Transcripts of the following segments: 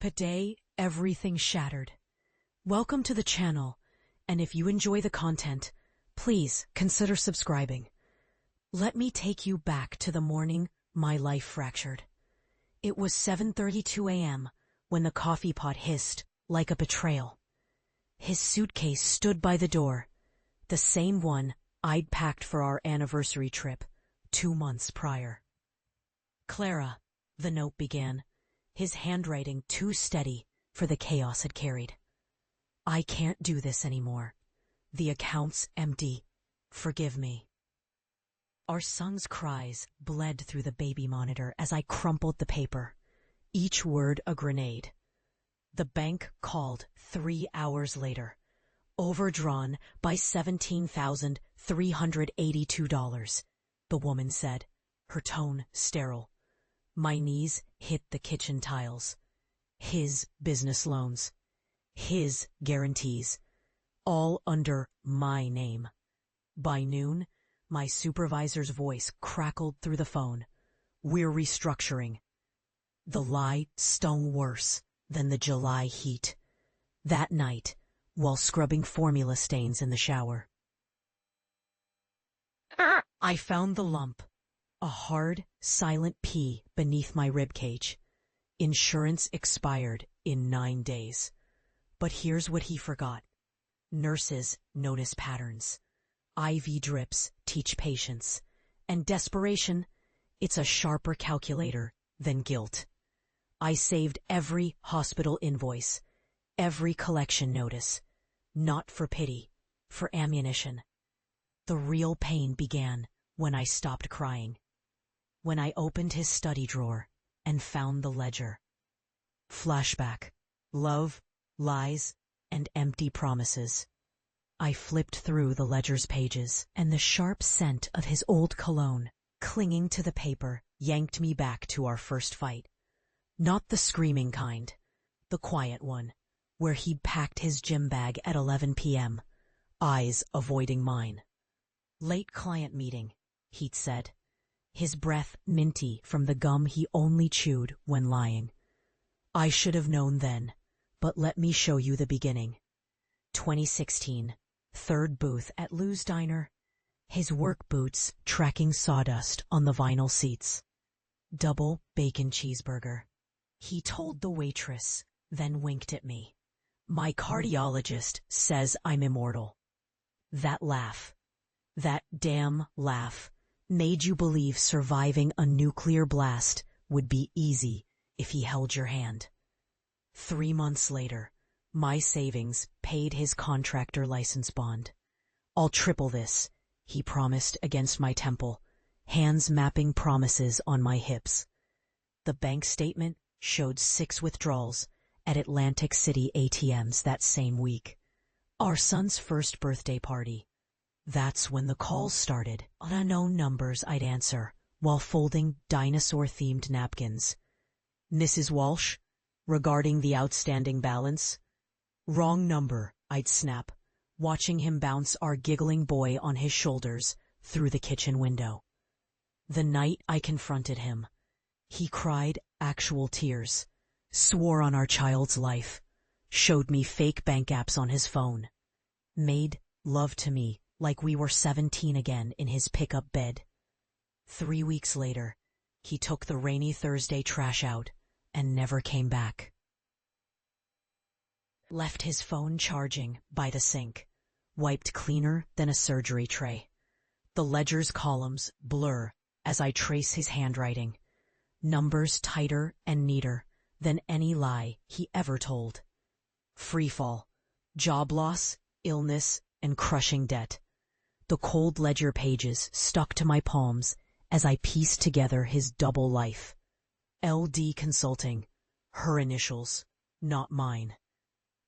Today, everything shattered. Welcome to the channel, and if you enjoy the content, please consider subscribing. Let me take you back to the morning my life fractured. It was 7:32 a.m. when the coffee pot hissed like a betrayal. His suitcase stood by the door, the same one I'd packed for our anniversary trip 2 months prior. "Clara," the note began, his handwriting too steady for the chaos it carried. "I can't do this anymore. The account's empty. Forgive me." Our son's cries bled through the baby monitor as I crumpled the paper, each word a grenade. The bank called 3 hours later, overdrawn by $17,382, the woman said, her tone sterile. My knees hit the kitchen tiles. His business loans, his guarantees, all under my name. By noon, my supervisor's voice crackled through the phone. "We're restructuring." The lie stung worse than the July heat. That night, while scrubbing formula stains in the shower, I found the lump, a hard, silent P beneath my ribcage. Insurance expired in 9 days. But here's what he forgot. Nurses notice patterns. IV drips teach patience. And desperation, it's a sharper calculator than guilt. I saved every hospital invoice, every collection notice. Not for pity, for ammunition. The real pain began when I stopped crying. When I opened his study drawer and found the ledger. Flashback. Love, lies, and empty promises. I flipped through the ledger's pages, and the sharp scent of his old cologne, clinging to the paper, yanked me back to our first fight. Not the screaming kind, the quiet one, where he'd packed his gym bag at 11 p.m., eyes avoiding mine. "Late client meeting," he'd said, his breath minty from the gum he only chewed when lying. I should have known then, but let me show you the beginning. 2016, third booth at Lou's Diner. His work boots tracking sawdust on the vinyl seats. Double bacon cheeseburger. He told the waitress, then winked at me. "My cardiologist says I'm immortal." That laugh, that damn laugh, made you believe surviving a nuclear blast would be easy if he held your hand. 3 months later, my savings paid his contractor license bond. "I'll triple this," he promised against my temple, hands mapping promises on my hips. The bank statement showed 6 withdrawals at Atlantic City ATMs that same week. Our son's first birthday party. That's when the calls started. On unknown numbers I'd answer, while folding dinosaur-themed napkins. "Mrs. Walsh, regarding the outstanding balance." "Wrong number," I'd snap, watching him bounce our giggling boy on his shoulders through the kitchen window. The night I confronted him, he cried actual tears, swore on our child's life, showed me fake bank apps on his phone, made love to me like we were 17 again in his pickup bed. 3 weeks later, he took the rainy Thursday trash out and never came back. Left his phone charging by the sink, wiped cleaner than a surgery tray. The ledger's columns blur as I trace his handwriting, numbers tighter and neater than any lie he ever told. Freefall, job loss, illness, and crushing debt. The cold ledger pages stuck to my palms as I pieced together his double life. LD Consulting, her initials, not mine.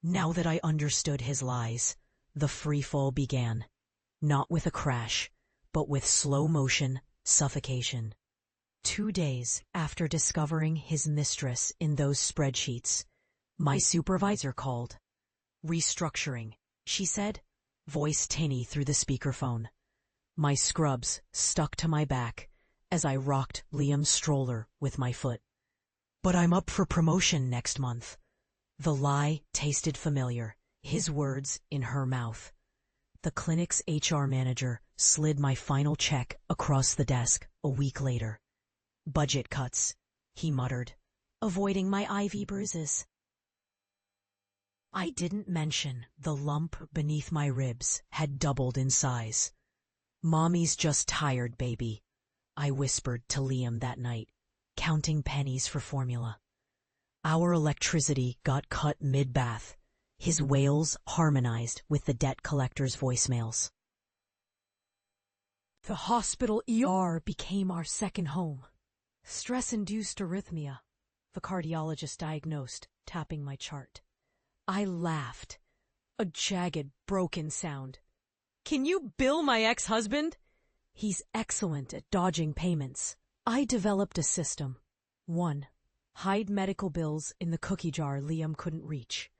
Now that I understood his lies, the freefall began, not with a crash, but with slow motion suffocation. 2 days after discovering his mistress in those spreadsheets, my supervisor called. "Restructuring," she said, voice tinny through the speakerphone. My scrubs stuck to my back as I rocked Liam's stroller with my foot. "But I'm up for promotion next month," The lie tasted familiar, his words in her mouth. The clinic's HR manager slid my final check across the desk a week later. Budget cuts, he muttered, avoiding my IV bruises. I didn't mention the lump beneath my ribs had doubled in size. Mommy's just tired, baby, I whispered to Liam that night, counting pennies for formula. Our electricity got cut mid-bath. His wails harmonized with the debt collector's voicemails. The hospital ER became our second home. Stress-induced arrhythmia, the cardiologist diagnosed, tapping my chart. I laughed. A jagged, broken sound. Can you bill my ex-husband? He's excellent at dodging payments. I developed a system. 1. Hide medical bills in the cookie jar Liam couldn't reach.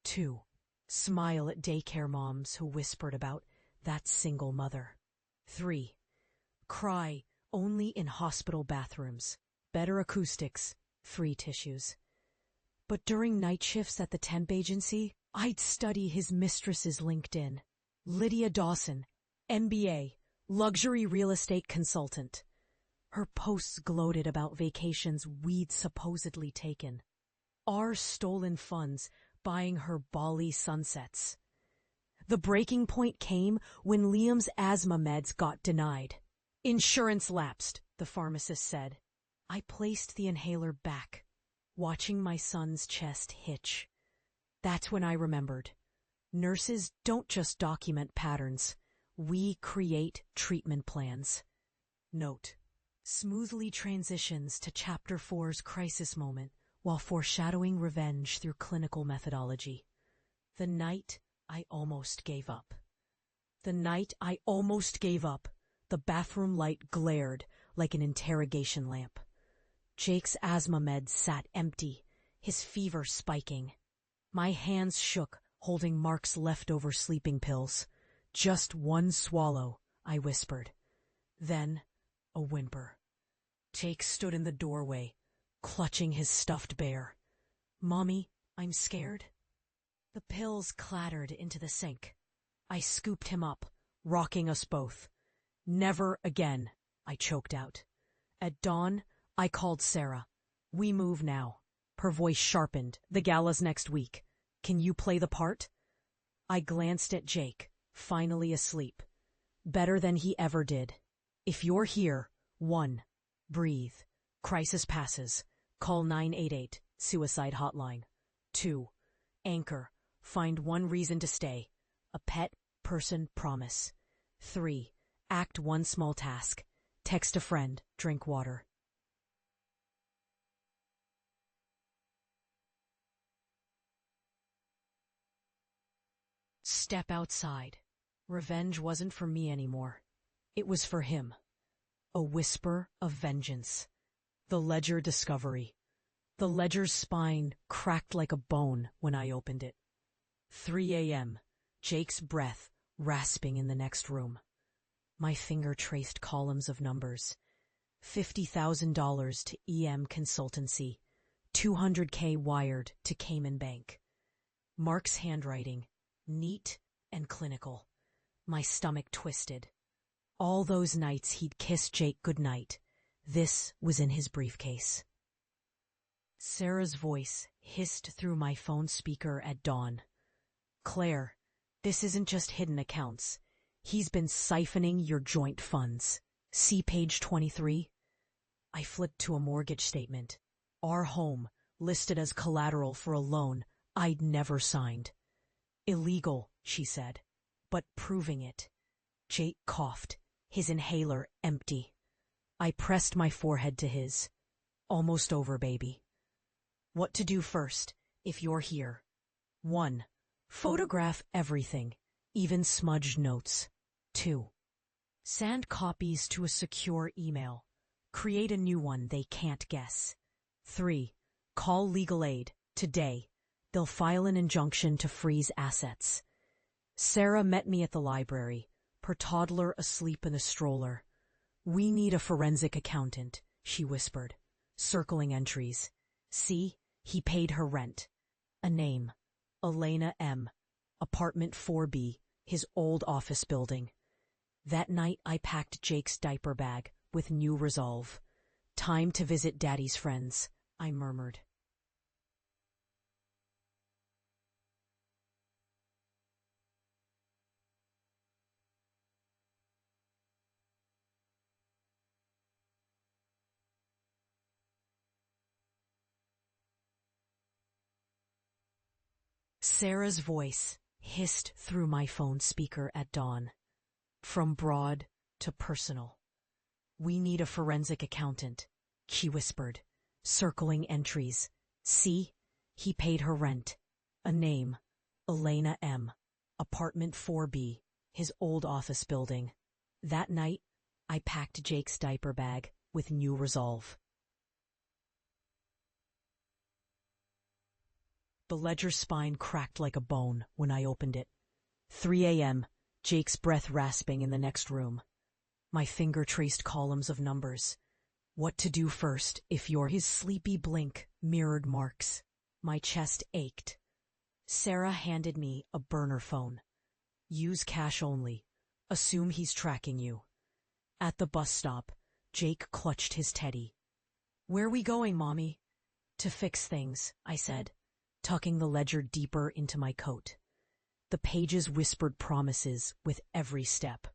2. Smile at daycare moms who whispered about that single mother. 3. Cry only in hospital bathrooms. Better acoustics, free tissues. But during night shifts at the temp agency, I'd study his mistress's LinkedIn. Lydia Dawson, MBA, luxury real estate consultant. Her posts gloated about vacations we'd supposedly taken. Our stolen funds buying her Bali sunsets. The breaking point came when Liam's asthma meds got denied. Insurance lapsed, the pharmacist said. I placed the inhaler back, watching my son's chest hitch. That's when I remembered. Nurses don't just document patterns. We create treatment plans. Note: smoothly transitions to Chapter 4's crisis moment while foreshadowing revenge through clinical methodology. The night I almost gave up. The night I almost gave up, the bathroom light glared like an interrogation lamp. Jake's asthma meds sat empty, his fever spiking. My hands shook, holding Mark's leftover sleeping pills. Just one swallow, I whispered. Then, a whimper. Jake stood in the doorway, clutching his stuffed bear. Mommy, I'm scared. The pills clattered into the sink. I scooped him up, rocking us both. Never again, I choked out. At dawn, I called Sarah. We move now. Her voice sharpened. The gala's next week. Can you play the part? I glanced at Jake, finally asleep. Better than he ever did. If you're here, 1. Breathe. Crisis passes. Call 988, suicide hotline. 2. Anchor. Find one reason to stay. A pet, person, promise. 3. Act one small task. Text a friend, drink water. Step outside. Revenge wasn't for me anymore. It was for him. A whisper of vengeance. The ledger discovery. The ledger's spine cracked like a bone when I opened it. 3 a.m. Jake's breath rasping in the next room. My finger traced columns of numbers. $50,000 to EM consultancy. $200K wired to Cayman Bank. Mark's handwriting, neat and clinical. My stomach twisted. All those nights he'd kiss Jake goodnight. This was in his briefcase. Sarah's voice hissed through my phone speaker at dawn. Claire, this isn't just hidden accounts. He's been siphoning your joint funds. See page 23? I flipped to a mortgage statement. Our home, listed as collateral for a loan I'd never signed. Illegal, she said, but proving it. Jake coughed, his inhaler empty. I pressed my forehead to his. Almost over, baby. What to do first, if you're here. 1. Photograph everything, even smudged notes. 2. Send copies to a secure email. Create a new one they can't guess. 3. Call legal aid, today. They'll file an injunction to freeze assets. Sarah met me at the library, her toddler asleep in the stroller. We need a forensic accountant, she whispered, circling entries. See, he paid her rent. A name. Elena M. Apartment 4B, his old office building. That night I packed Jake's diaper bag with new resolve. Time to visit Daddy's friends, I murmured. Sarah's voice hissed through my phone speaker at dawn. From broad to personal. We need a forensic accountant, she whispered, circling entries. See, he paid her rent. A name. Elena M. Apartment 4B, his old office building. That night, I packed Jake's diaper bag with new resolve. The ledger's spine cracked like a bone when I opened it. 3 a.m., Jake's breath rasping in the next room. My finger traced columns of numbers. What to do first if you're his sleepy blink mirrored marks. My chest ached. Sarah handed me a burner phone. Use cash only. Assume he's tracking you. At the bus stop, Jake clutched his teddy. Where we going, Mommy? To fix things, I said, tucking the ledger deeper into my coat. The pages whispered promises with every step.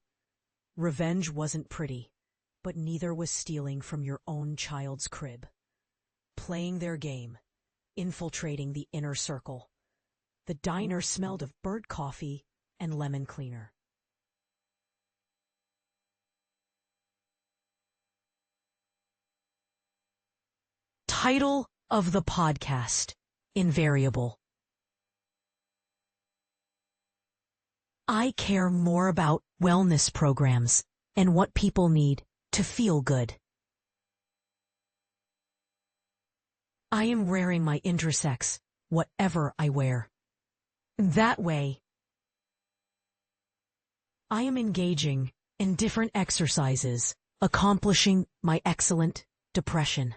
Revenge wasn't pretty, but neither was stealing from your own child's crib. Playing their game, infiltrating the inner circle. The diner smelled of bird coffee and lemon cleaner. Title of the podcast: Invariable. I care more about wellness programs and what people need to feel good. I am wearing my intersex, whatever I wear. That way, I am engaging in different exercises, accomplishing my excellent depression.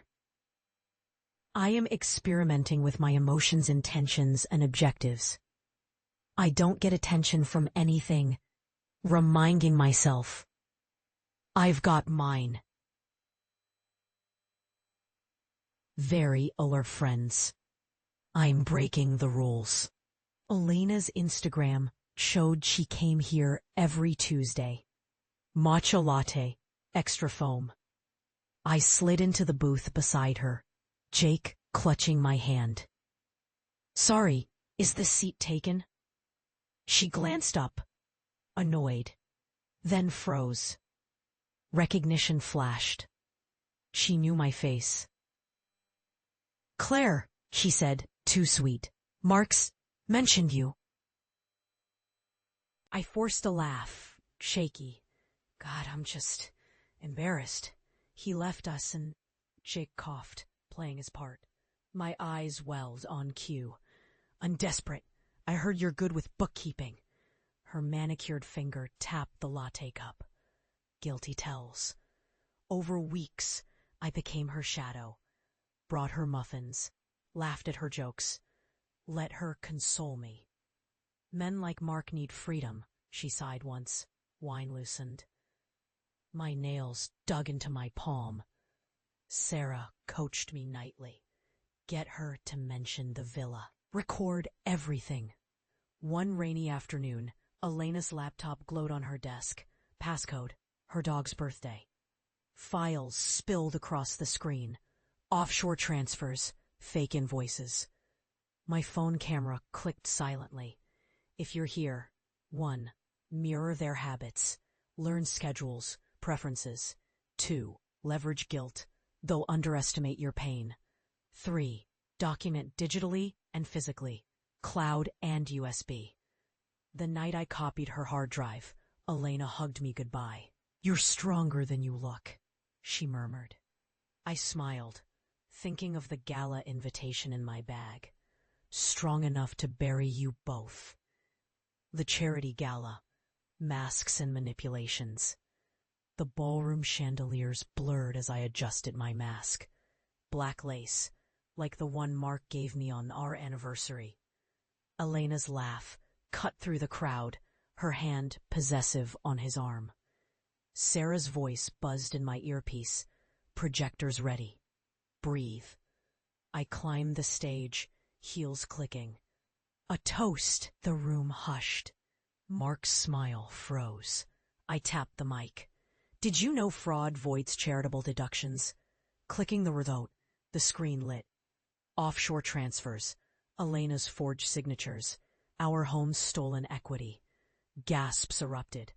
I am experimenting with my emotions, intentions, and objectives. I don't get attention from anything, reminding myself, I've got mine. Very alert friends. I'm breaking the rules. Elena's Instagram showed she came here every Tuesday. Matcha latte, extra foam. I slid into the booth beside her, Jake clutching my hand. Sorry, is this seat taken? She glanced up, annoyed, then froze. Recognition flashed. She knew my face. Claire, she said, too sweet. Mark's mentioned you. I forced a laugh, shaky. God, I'm just embarrassed. He left us and Jake coughed, playing his part. My eyes welled on cue. I'm desperate. I heard you're good with bookkeeping. Her manicured finger tapped the latte cup. Guilty tells. Over weeks, I became her shadow. Brought her muffins. Laughed at her jokes. Let her console me. Men like Mark need freedom, she sighed once. Wine loosened. My nails dug into my palm. Sarah coached me nightly. Get her to mention the villa. Record everything. One rainy afternoon, Elena's laptop glowed on her desk. Passcode, her dog's birthday. Files spilled across the screen. Offshore transfers, fake invoices. My phone camera clicked silently. If you're here, 1. Mirror their habits. Learn schedules, preferences. 2. Leverage guilt. They'll underestimate your pain. 3. Document digitally and physically, cloud and USB. The night I copied her hard drive, Elena hugged me goodbye. You're stronger than you look, she murmured. I smiled, thinking of the gala invitation in my bag. Strong enough to bury you both. The charity gala, masks and manipulations. The ballroom chandeliers blurred as I adjusted my mask. Black lace, like the one Mark gave me on our anniversary. Elena's laugh cut through the crowd, her hand possessive on his arm. Sarah's voice buzzed in my earpiece, projectors ready. Breathe. I climbed the stage, heels clicking. A toast! The room hushed. Mark's smile froze. I tapped the mic. Did you know fraud voids charitable deductions? Clicking the remote, the screen lit. Offshore transfers, Elena's forged signatures, our home's stolen equity. Gasps erupted.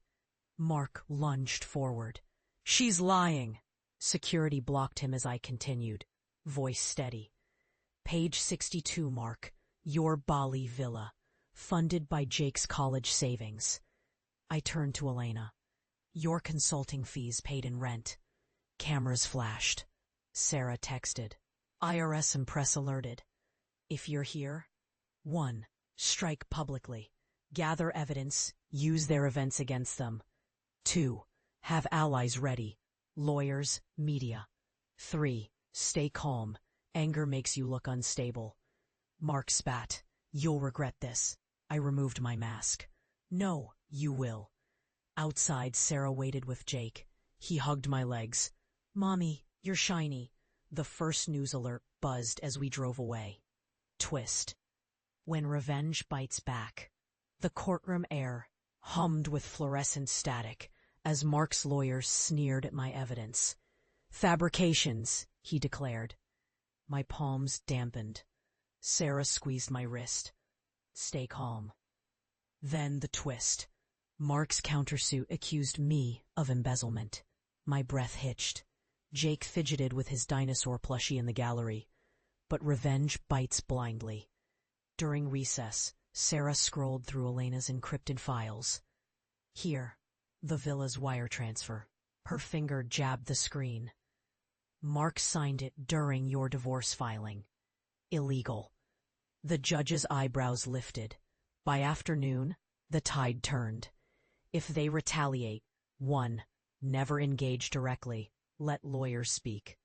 Mark lunged forward. She's lying! Security blocked him as I continued, voice steady. Page 62, Mark. Your Bali villa, funded by Jake's college savings. I turned to Elena. Your consulting fees paid in rent. Cameras flashed. Sarah texted. IRS and press alerted. If you're here, 1. Strike publicly. Gather evidence, use their events against them. 2. Have allies ready. Lawyers, media. 3. Stay calm. Anger makes you look unstable. Mark spat. You'll regret this. I removed my mask. No, you will. Outside, Sarah waited with Jake. He hugged my legs. Mommy, you're shiny. The first news alert buzzed as we drove away. Twist. When revenge bites back. The courtroom air hummed with fluorescent static as Mark's lawyers sneered at my evidence. Fabrications, he declared. My palms dampened. Sarah squeezed my wrist. Stay calm. Then the twist. Mark's countersuit accused me of embezzlement. My breath hitched. Jake fidgeted with his dinosaur plushie in the gallery. But revenge bites blindly. During recess, Sarah scrolled through Elena's encrypted files. Here, the villa's wire transfer. Her finger jabbed the screen. Mark signed it during your divorce filing. Illegal. The judge's eyebrows lifted. By afternoon, the tide turned. If they retaliate, 1. Never engage directly. Let lawyers speak.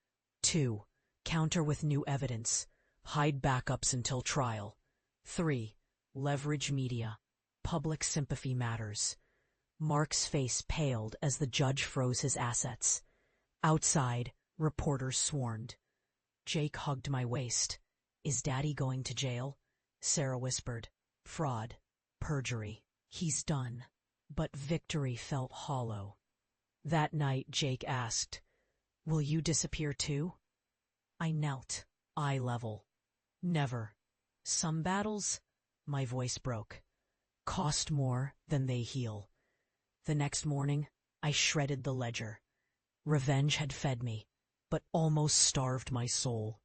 2. Counter with new evidence. Hide backups until trial. 3. Leverage media. Public sympathy matters. Mark's face paled as the judge froze his assets. Outside, reporters swarmed. Jake hugged my waist. Is Daddy going to jail? Sarah whispered. Fraud. Perjury. He's done. But victory felt hollow. That night, Jake asked, Will you disappear too? I knelt, eye level. Never. Some battles, my voice broke, cost more than they heal. The next morning, I shredded the ledger. Revenge had fed me, but almost starved my soul.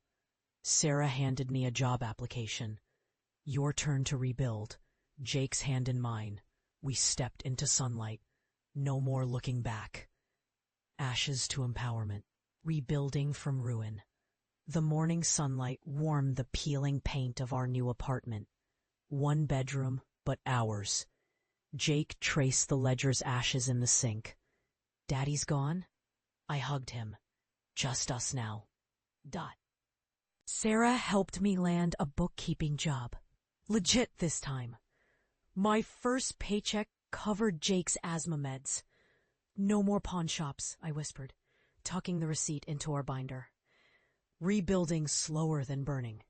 Sarah handed me a job application. Your turn to rebuild. Jake's hand in mine. We stepped into sunlight. No more looking back. Ashes to empowerment. Rebuilding from ruin. The morning sunlight warmed the peeling paint of our new apartment. 1 bedroom, but ours. Jake traced the ledger's ashes in the sink. Daddy's gone? I hugged him. Just us now. Sarah helped me land a bookkeeping job. Legit this time. My first paycheck covered Jake's asthma meds. No more pawn shops, I whispered, tucking the receipt into our binder. Rebuilding slower than burning.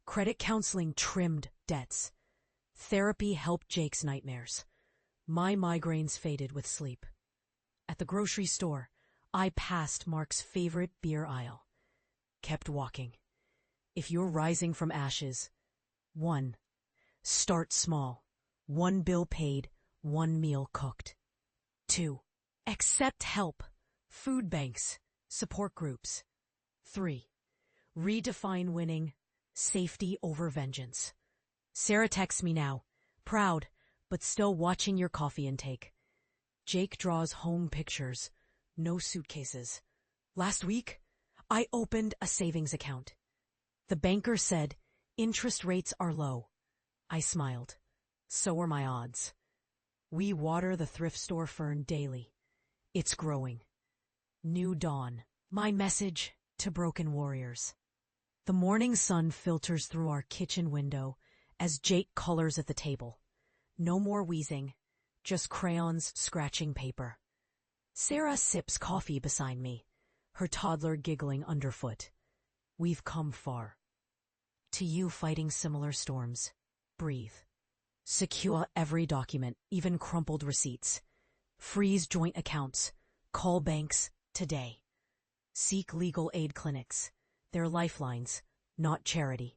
Credit counseling trimmed debts. Therapy helped Jake's nightmares. My migraines faded with sleep. At the grocery store, I passed Mark's favorite beer aisle. Kept walking. If you're rising from ashes, 1. Start small. 1 bill paid, 1 meal cooked. 2. Accept help. Food banks, support groups. 3. Redefine winning. Safety over vengeance. Sarah texts me now. Proud, but still watching your coffee intake. Jake draws home pictures. No suitcases. Last week, I opened a savings account. The banker said, interest rates are low. I smiled. So are my odds. We water the thrift store fern daily. It's growing. New dawn. My message to broken warriors. The morning sun filters through our kitchen window as Jake colors at the table. No more wheezing, just crayons scratching paper. Sarah sips coffee beside me, her toddler giggling underfoot. We've come far. To you fighting similar storms, breathe. Secure every document, even crumpled receipts. Freeze joint accounts. Call banks today. Seek legal aid clinics. They're lifelines, not charity.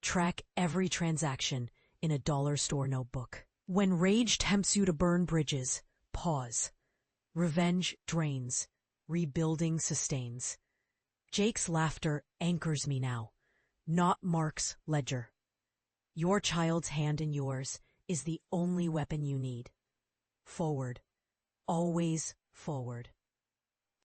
Track every transaction in a dollar store notebook. When rage tempts you to burn bridges, pause. Revenge drains. Rebuilding sustains. Jake's laughter anchors me now, not Mark's ledger. Your child's hand in yours is the only weapon you need. Forward. Always forward.